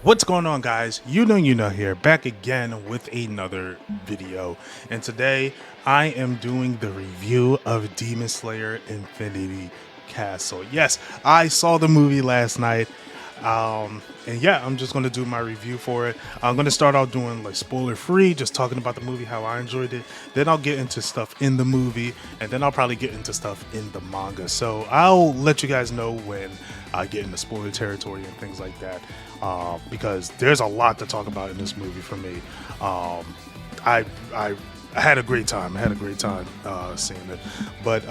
What's going on, guys? You know here, back again with another video. And today I am doing the review of Demon Slayer Infinity Castle. Yes, I saw the movie last night. And yeah, I'm just gonna do my review for it. I'm gonna start out doing like spoiler free, just talking about the movie, how I enjoyed it. Then I'll get into stuff in the movie, and then I'll probably get into stuff in the manga. So I'll let you guys know when I get into spoiler territory and things like that, because there's a lot to talk about in this movie for me. I had a great time. I had a great time seeing it. But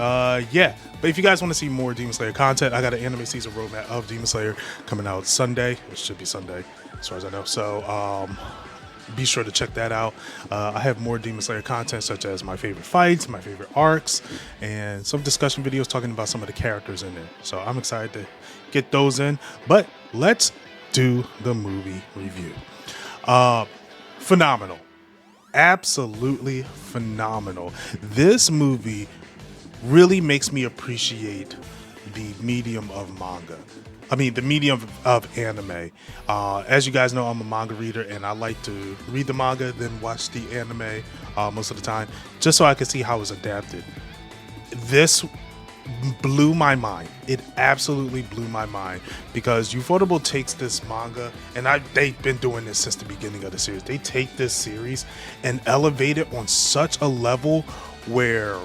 yeah. But if you guys want to see more Demon Slayer content, I got an anime season roadmap of Demon Slayer coming out Sunday. It should be Sunday, as far as I know. So be sure to check that out. I have more Demon Slayer content, such as my favorite fights, my favorite arcs, and some discussion videos talking about some of the characters in there. So I'm excited to get those in. But let's do the movie review. Phenomenal. Absolutely phenomenal. This movie really makes me appreciate the medium of manga. I mean, the medium of anime. As you guys know, I'm a manga reader, and I like to read the manga, then watch the anime most of the time, just so I can see how it's adapted. This blew my mind. It absolutely blew my mind, because Ufotable takes this manga, and they've been doing this since the beginning of the series. They take this series and elevate it on such a level where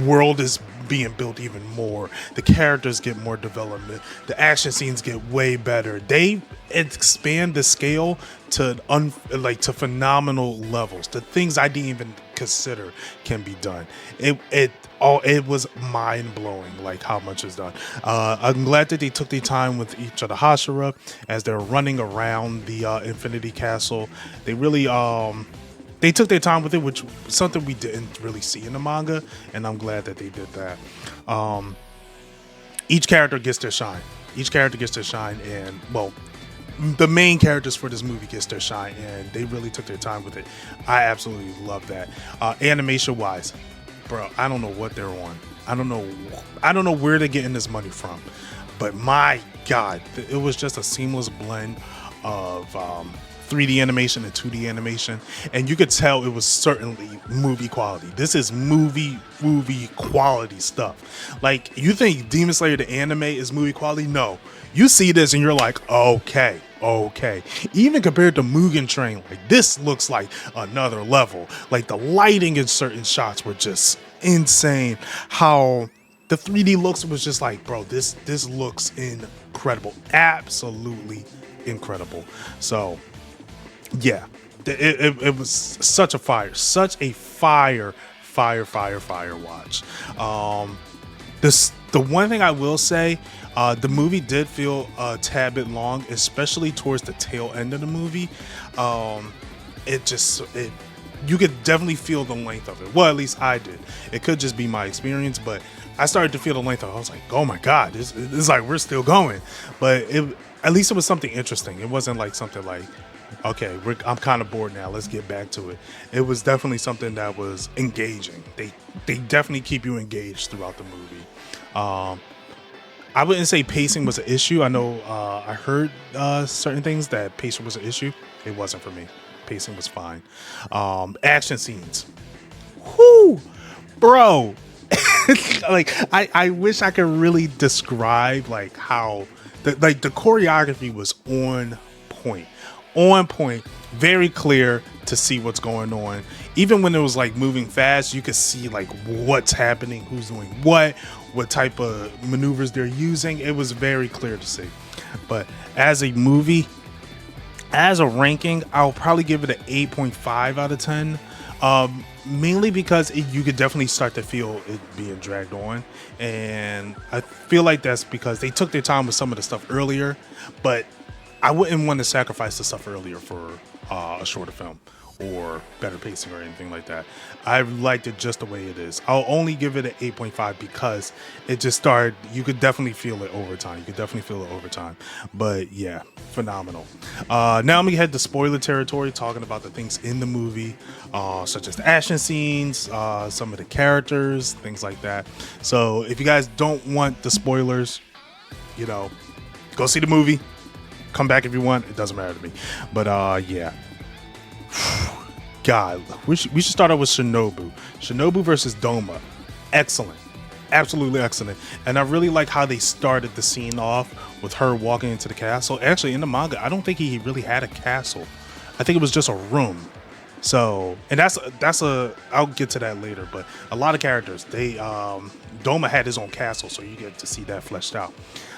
world is being built even more. The characters get more development. The action scenes get way better. They expand the scale to to phenomenal levels. The things I didn't even consider can be done. It was mind blowing, like how much is done. I'm glad that they took their time with each of the Hashira as they're running around the Infinity Castle. They really they took their time with it, which was something we didn't really see in the manga, and I'm glad that they did that. Each character gets their shine. Each character gets their shine, and well, the main characters for this movie gets their shine, and they really took their time with it. I absolutely love that. Animation wise, bro, I don't know what they're on. I don't know where they're getting this money from, but my God, it was just a seamless blend of 3D animation and 2D animation, and you could tell it was certainly movie quality. This is movie quality stuff. Like, you think Demon Slayer the anime is movie quality? No. You see this and you're like, okay. Even compared to Mugen Train, like, this looks like another level. Like, the lighting in certain shots were just insane. How the 3D looks was just like, bro, this looks incredible. Absolutely incredible. So yeah, it was such a fire watch. The one thing I will say, the movie did feel a tad bit long, especially towards the tail end of the movie. You could definitely feel the length of it. Well, at least I did. It could just be my experience, but I started to feel the length of it. I was like, oh my God, this is like, we're still going. But at least it was something interesting. It wasn't like something like, okay, I'm kind of bored now, let's get back to it. It was definitely something that was engaging. They definitely keep you engaged throughout the movie. I wouldn't say pacing was an issue. I know I heard certain things that pacing was an issue. It wasn't for me. Pacing was fine. Action scenes, whoo, bro. Like, I wish I could really describe like how the choreography was on point, very clear to see what's going on. Even when it was like moving fast, you could see like what's happening, who's doing what type of maneuvers they're using. It was very clear to see. But as a movie, as a ranking, I'll probably give it an 8.5 out of 10. Mainly because you could definitely start to feel it being dragged on, and I feel like that's because they took their time with some of the stuff earlier, but I wouldn't want to sacrifice the stuff earlier for a shorter film or better pacing or anything like that. I liked it just the way it is. I'll only give it an 8.5 because it just started. You could definitely feel it over time. But yeah, phenomenal. Now I'm gonna head to spoiler territory, talking about the things in the movie, such as the action scenes, some of the characters, things like that. So if you guys don't want the spoilers, go see the movie. Come back if you want. It doesn't matter to me. But yeah. God, we should start out with Shinobu. Shinobu versus Doma. Excellent. Absolutely excellent. And I really like how they started the scene off with her walking into the castle. Actually, in the manga, I don't think he really had a castle. I think it was just a room. So, and that's a I'll get to that later, but a lot of characters, they Doma had his own castle, so you get to see that fleshed out.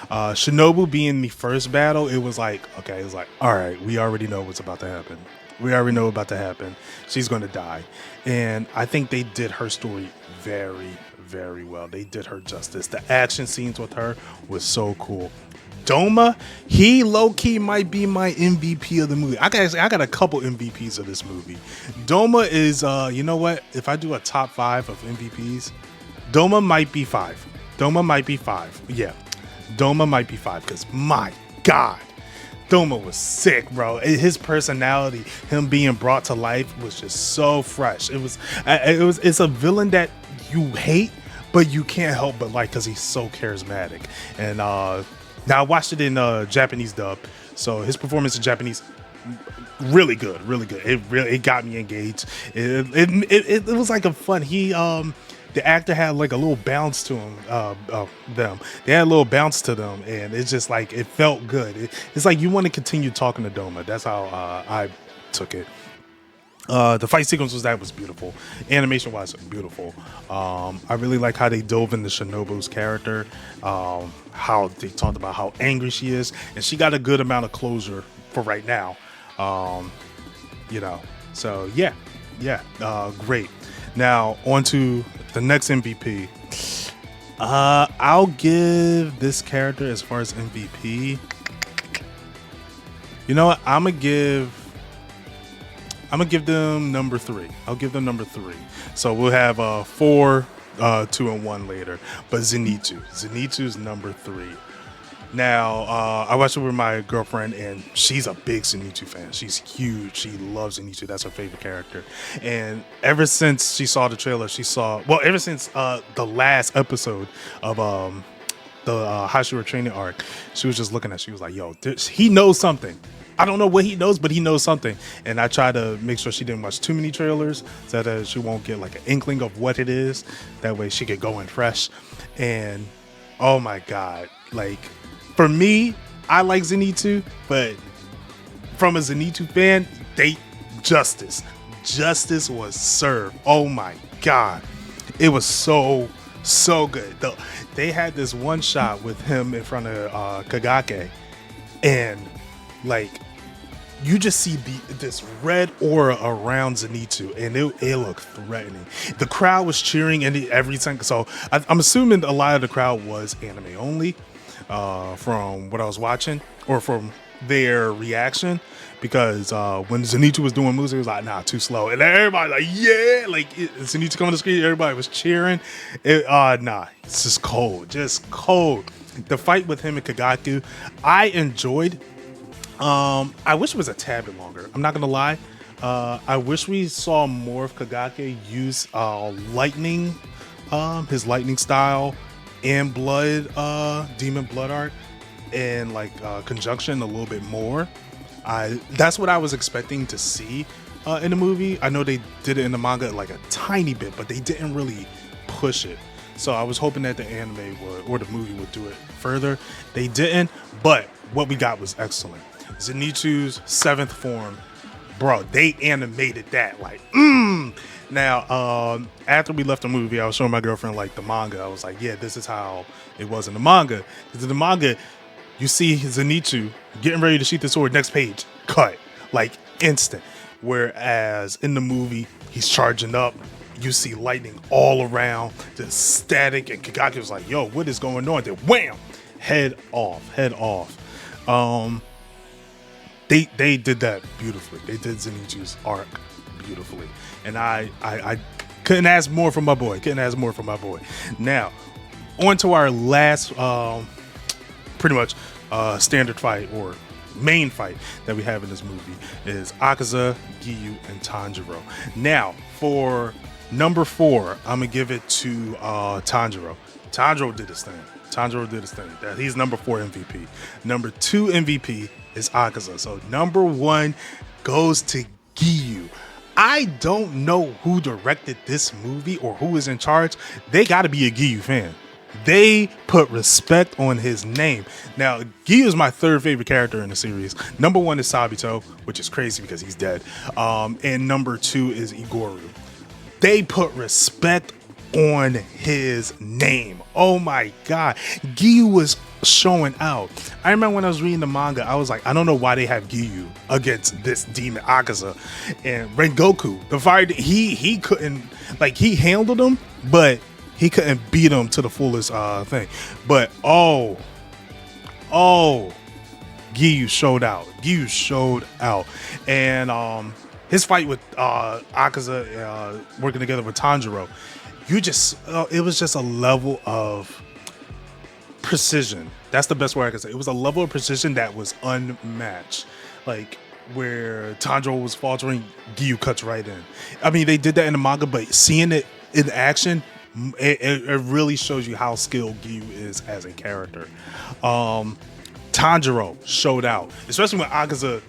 Shinobu being the first battle, it was like, okay, it was like, all right, we already know what's about to happen. We already know about to happen. She's going to die. And I think they did her story very, very well. They did her justice. The action scenes with her was so cool. Doma, he low-key might be my MVP of the movie. I got a couple MVPs of this movie. Doma is, you know what? If I do a top 5 of MVPs, Doma might be 5. Doma might be 5. Yeah, Doma might be 5 because my God, Doma was sick, bro. His personality, him being brought to life, was just so fresh. It's a villain that you hate, but you can't help but like because he's so charismatic. And now I watched it in Japanese dub, so his performance in Japanese really good, really good. It got me engaged. It was like a fun. The actor had like a little bounce to him. They had a little bounce to them, and it's just like it felt good. It's like you want to continue talking to Doma. That's how I took it. The fight sequence was beautiful. Animation wise, beautiful. I really like how they dove into Shinobu's character. How they talked about how angry she is, and she got a good amount of closure for right now. So yeah, great. Now on to the next MVP. I'll give this character as far as MVP. You know what? I'm gonna give them number 3. I'll give them number 3. So we'll have 4, 2, and 1 later. But Zenitsu's number 3. Now, I watched it with my girlfriend, and she's a big Zenitsu fan. She's huge. She loves Zenitsu. That's her favorite character. And ever since she saw the trailer, ever since the last episode of the Hashira training arc, she was just looking at it. She was like, yo, he knows something. I don't know what he knows, but he knows something. And I try to make sure she didn't watch too many trailers so that she won't get like an inkling of what it is. That way she could go in fresh. And oh my God, like for me, I like Zenitsu, but from a Zenitsu fan, justice was served. Oh my God. It was so good. They had this one shot with him in front of Kagake, and like you just see this red aura around Zenitsu, and it looked threatening. The crowd was cheering and every second. So I'm assuming a lot of the crowd was anime only, from what I was watching or from their reaction, because when Zenitsu was doing moves, it was like, nah, too slow, and everybody like, yeah, like Zenitsu come on the screen, everybody was cheering. Nah, it's just cold. The fight with him and Kagaku, I enjoyed. I wish it was a tad bit longer. I'm not gonna lie. I wish we saw more of Kagake use lightning, his lightning style and blood, demon blood art, and like conjunction a little bit more. That's what I was expecting to see in the movie. I know they did it in the manga like a tiny bit, but they didn't really push it. So I was hoping that the anime or the movie would do it further. They didn't, but what we got was excellent. Zenitsu's 7th form, bro, they animated that like, Now, after we left the movie, I was showing my girlfriend like the manga. I was like, yeah, this is how it was in the manga. Because in the manga, you see Zenitsu getting ready to shoot the sword, next page, cut, like instant. Whereas in the movie, he's charging up. You see lightning all around, just static, and Kagaki was like, yo, what is going on? Then wham, head off. They did that beautifully. They did Zenitsu's arc beautifully. And I couldn't ask more from my boy. Now, on to our last pretty much standard fight or main fight that we have in this movie is Akaza, Giyu, and Tanjiro. Now, for number 4, I'm gonna give it to Tanjiro. Tanjiro did his thing. He's number 4 MVP. Number 2 MVP, is Akaza. So number one goes to Giyu. I don't know who directed this movie or who is in charge. They got to be a Giyu fan. They put respect on his name. Now, Giyu is my third favorite character in the series. Number one is Sabito, which is crazy because he's dead. And number two is Igoru. They put respect on his name. Oh my God. Giyu was showing out. I remember when I was reading the manga, I was like, I don't know why they have Giyu against this demon Akaza. And Rengoku, the fire, he couldn't, like, he handled him, but he couldn't beat him to the fullest thing. But Giyu showed out. Giyu showed out. And his fight with Akaza working together with Tanjiro, it was just a level of precision. That's the best word I can say. It was a level of precision that was unmatched. Like, where Tanjiro was faltering, Giyu cuts right in. I mean, they did that in the manga, but seeing it in action, it really shows you how skilled Giyu is as a character. Tanjiro showed out, especially when Akaza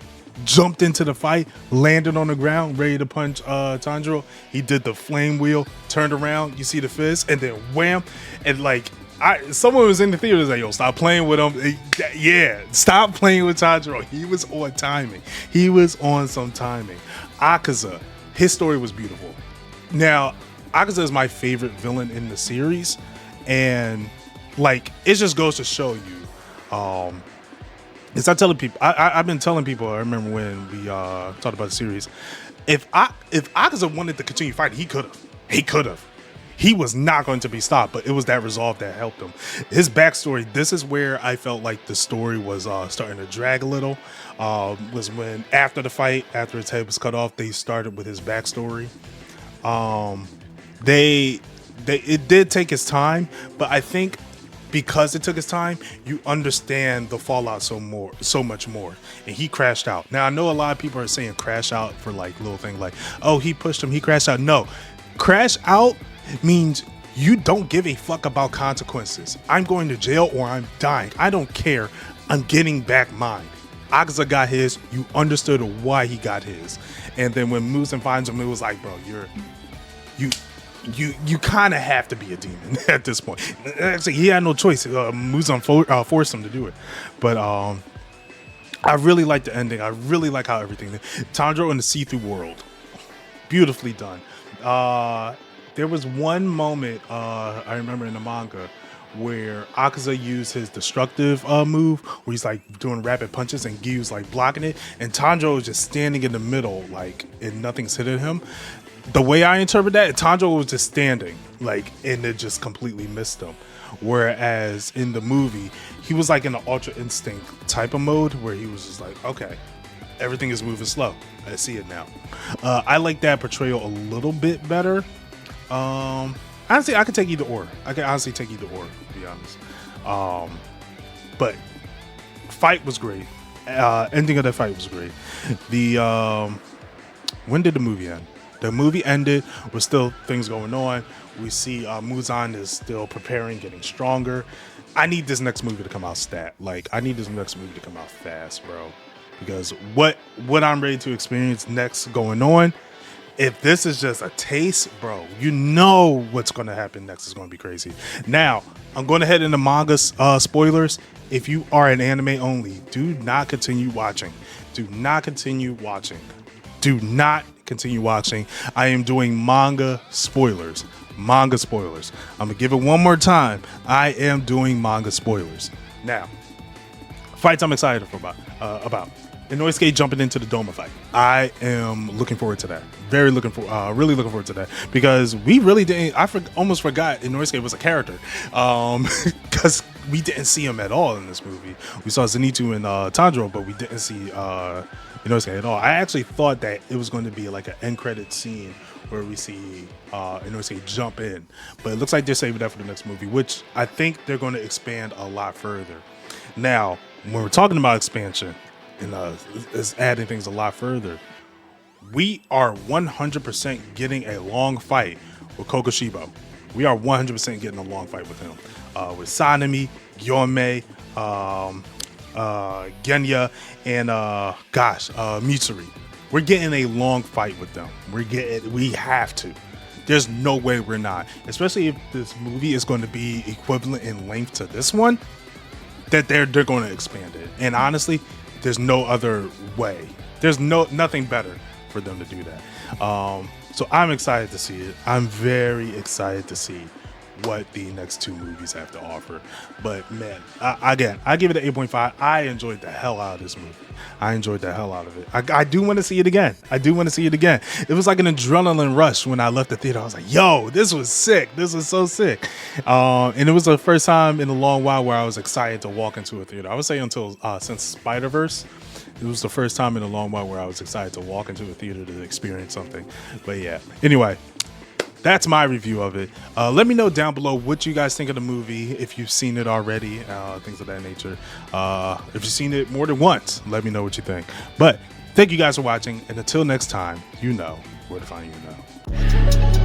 jumped into the fight, landed on the ground, ready to punch Tanjiro. He did the flame wheel, turned around, you see the fist, and then wham. And like, someone was in the theater like, yo, stop playing with him. Yeah, stop playing with Tanjiro. He was on timing. He was on some timing. Akaza, his story was beautiful. Now, Akaza is my favorite villain in the series. And like, it just goes to show you, it's not telling people. I've been telling people. I remember when we talked about the series. If Akaza wanted to continue fighting, he could have. He could have. He was not going to be stopped. But it was that resolve that helped him. His backstory. This is where I felt like the story was starting to drag a little. Was when after the fight, after his head was cut off, they started with his backstory. It did take his time, but I think, because it took his time, you understand the fallout so much more. And he crashed out. Now, I know a lot of people are saying crash out for like little things like, oh, he pushed him, he crashed out. No, crash out means you don't give a fuck about consequences. I'm going to jail or I'm dying. I don't care. I'm getting back mine. Akaza got his. You understood why he got his. And then when Muzan finds him, it was like, bro, you kind of have to be a demon at this point. Actually, he had no choice. Muzan forced him to do it. But I really like the ending. I really like how everything. Tanjiro in the see-through world, beautifully done. There was one moment I remember in the manga where Akaza used his destructive move, where he's like doing rapid punches and Giyu's like blocking it, and Tanjiro is just standing in the middle, like, and nothing's hitting him. The way I interpret that, Tanjiro was just standing, like, and it just completely missed him. Whereas in the movie, he was like in an Ultra Instinct type of mode where he was just like, okay, everything is moving slow. I see it now. I like that portrayal a little bit better. Honestly, I could take either or. I could honestly take either or, to be honest. But fight was great. Ending of that fight was great. When did the movie end? The movie ended with still things going on. We see Muzan is still preparing, getting stronger. I need this next movie to come out stat. Like, I need this next movie to come out fast, bro. Because what I'm ready to experience next going on, if this is just a taste, bro, you know what's going to happen next is going to be crazy. Now, I'm going to head into manga spoilers. If you are an anime only, do not continue watching. Do not continue watching. Do not continue watching. I am doing manga spoilers. Manga spoilers. I'm gonna give it one more time. I am doing manga spoilers. Now, fights I'm excited about. Inosuke jumping into the Doma fight. I am looking forward to that. Really looking forward to that, because we really didn't. Almost forgot Inosuke was a character, because we didn't see him at all in this movie. We saw Zenitsu and Tanjiro, but we didn't see Inosuke at all. I actually thought that it was going to be like an end credit scene where we see Inosuke jump in, but it looks like they're saving that for the next movie, which I think they're going to expand a lot further. Now, when we're talking about expansion and is adding things a lot further, we are 100% getting a long fight with Kokushibo. We are 100% getting a long fight with him. With Sanemi, Gyome, Genya and Mitsuri. We're getting a long fight with them. We have to. There's no way we're not, especially if this movie is going to be equivalent in length to this one, that they're going to expand it. And honestly, there's no other way. There's nothing better for them to do that. So I'm excited to see it. I'm very excited to see what the next two movies have to offer. But man, I give it an 8.5. I enjoyed the hell out of this movie. I enjoyed the hell out of it. I do want to see it again. It was like an adrenaline rush when I left the theater. I was like, yo, this was sick. This was so sick. And it was the first time in a long while where I was excited to walk into a theater. I would say since Spider-Verse, it was the first time in a long while where I was excited to walk into a theater to experience something. But yeah, anyway, that's my review of it. Let me know down below what you guys think of the movie, if you've seen it already, things of that nature. If you've seen it more than once, let me know what you think. But thank you guys for watching, and until next time, you know where to find you now.